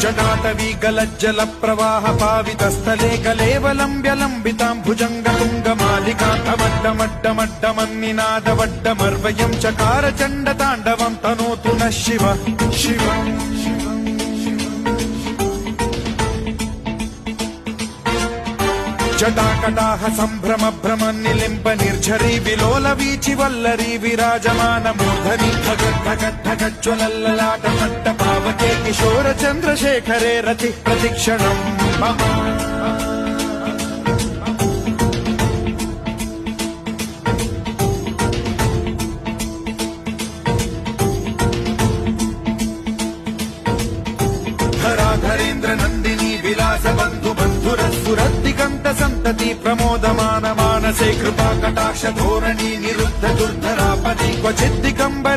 जटाटवी गलज्जल प्रवाह पावितस्थले कलेवलम्ब्य लम्बिताम्भुजङ्गतुङ्गमालिकान्तमड्डमड्डमड्डमन्निनादवड्डमर्वयं चकार चण्डताण्डवं तनोतु नः शिवः शिवः जटाकटाह सम्भ्रम भ्रम निलिम्ब निर्झरी विलोल वीचि वल्लरी विराजमान मूर्धनि धगद्धगद्धगज्ज्वलल्ललाट मट्ट पावके किशोर चन्द्रशेखरे रति प्रतिक्षणम् मम धराधरेन्द्र नन्दिनी विलास बन्धु बन्धुरस्फुरद्दिगन्त सन्तति प्रमोदमान मानसे कृपा कटाक्ष धोरणी निरुद्ध दुर्धरापदि क्वचिद्दिगम्बर